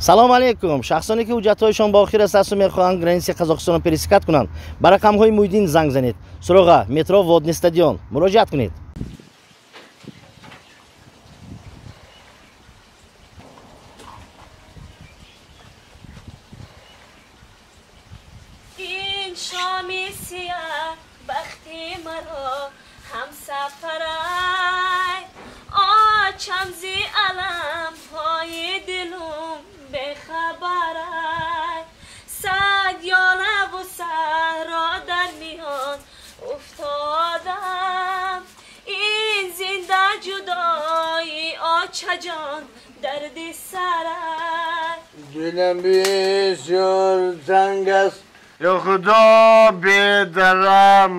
салом алейкум. шахсоне ки ҳуҷҷатҳояшон ба охир аст мехоҳанд граниси қазоқистонро пересекат кунанд ба рақамҳои Муҳиддин занг занед. суроға метро водный стадион муроҷиат кунед. ин шоми сиях бахти маро ҳамсафарай очам зи аламҳои дилум бехабарай садёнаву сahro дар миён уфтодам ин зинда ҷудои очаҷон дарди сарай دلم بسیار تنگ است یا خدا بیدرم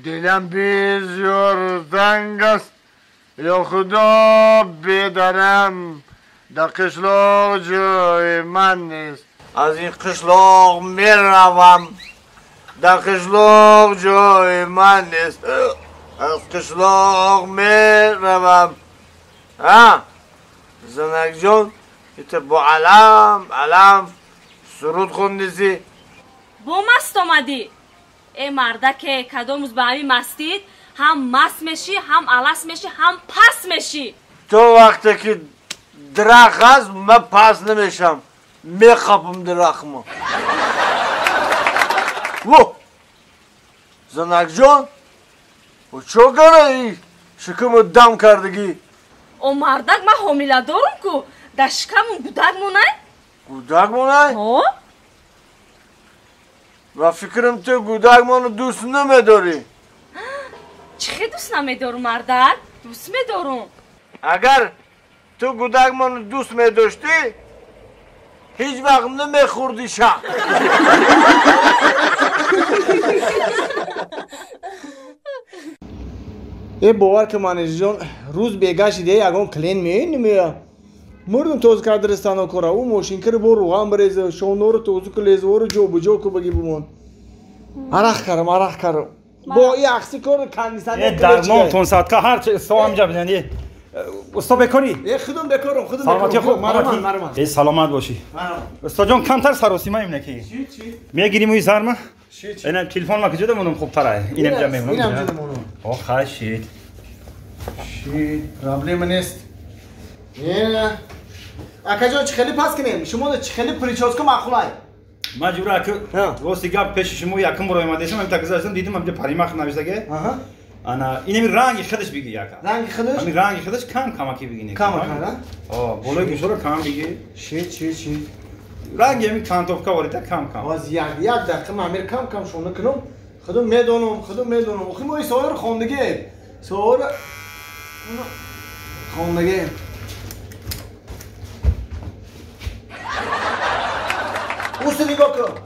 دلم بسیار تنگ است یا خدا بیدرم در قشلاق جای من نیست از این قشلاق میروم در قشلاق جای من نیست از قشلاق میروم زنک جان ایت با علم سرود خوندیزی با مست آمدی ای مردک کداموز به همی مستید هم مست میشی هم علس میشی هم پس میشی تو وقتی که درخ هست من پس نمیشم میخوابم درخمو و زنک جان و چو گره شکم دم کردگی او مردک من حامله دارم کو در شکمون گودک مونای گودک مونای؟ و فکرم تو گودک مونو دوست نمیداری چی دوست نمیدارم مردک؟ دوست میدارم اگر تو گودک مونو دوست میداشتی هیچ وقت نمیخوردی شا ای باور که منیج جان روز بگشت دیگه یکم کلین میه مردم توز کرد رستانو کارا او ماشین کر برو روغن بریزه شونو رو توزو کلیز ورو جو بجو کو بگی بمون عرق کارم با این عکسی کار کندیسن درمان تون ساعت که هر چه سوام جا بدن استاد بکاری ای خودم بکارم سلامتی خوب مرمان ای سلامت باشی استاد جان کمتر سروسی ما اینه کی چی میگیریم این زرما اینا تلفن ما که جدا مونم خوب تره اینم جا میمونم اینم جدا مونم آه خشید پرابلم نیست نه اکا چه خیلی پس کنیم شما چه خیلی پریچاز که معقولای مجبوره که راستی گپ پیش شما یکم برای ما دیدم من تکزاشتم دیدم من پریمخ نوشته انا اینم رنگی خودش بگی یکم رنگی خودش همین رنگی خودش کم کی بگی نه کم بالای گوشو کم بگی چی رنگی همین کانتوفکا وریده کم باز یک دقیقه من کم شونه کنم خودم میدونم اخی ما این سوار خوندگی اوست نگاه کن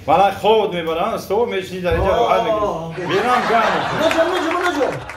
ولی خود میبرن تو میشنی در اینجا راحت میگیری بیرم گرم نجم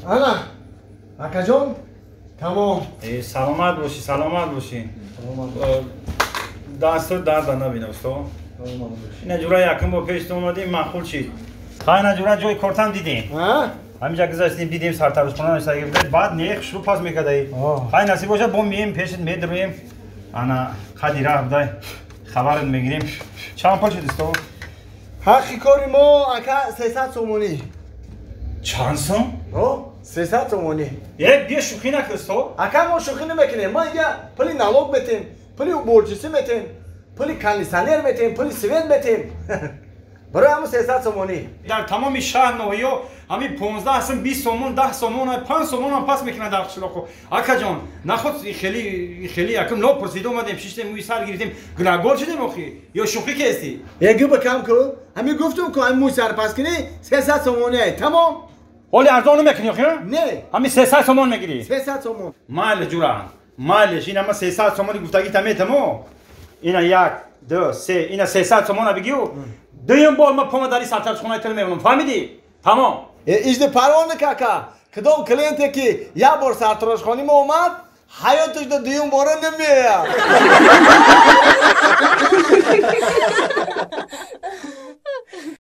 ana akajon tamom salomat boshing dastur darda nabina usto ina jura yaqin bo peshta omadیم ma'qul shid qayna jura joy kortam diding همینجا گذاشتیم دیدیم سرتاروش کنن سایه بود بعد نیخ شروع پاس میکردی خیلی نصیب باشه بوم مییم پیشت میدرویم انا خدی راه بدای خبرت میگیریم چند پول شدیست تو؟ حقی کاری ما اکا 300 سومونی چند سوم؟ 300 سومونی یه بیا شوخی نکرست تو؟ اکا ما شوخی نمیکنیم ما اینجا پلی نالوگ بتیم پلی بورجیسی بتیم پلی کانیسانیر بتیم پلی سوید بتیم برای همون 300 سومونی در تمام شهر نویو همین 15 اصلا 20 سومون 10 سومون 5 سومون هم پس میکنه در قشلاقو اکا جان نخود خیلی یکم لو پرسید اومدیم شیشته موی سر گرفتیم گلاگول شدیم اخی یا شوخی که استی یکی بکم کو همین گفتم که همین موی سر پس کنی 300 سومونه تمام ولی ارزانو میکنی اخی نه همین 300 سومون میگیری 300 سومون مال جوران مالش این اما 300 سومونی گفتگی تمام اینا 1 2 3 اینا 300 سومون بگیو دویم بار ما پام داری سرتاروش خونه تل میمونم فهمیدی تمام ایجد پروانه کاکا کدوم کلینتی که یا بار سرتاروش خونه ما اومد حیاتش دو دویم باره نمیاد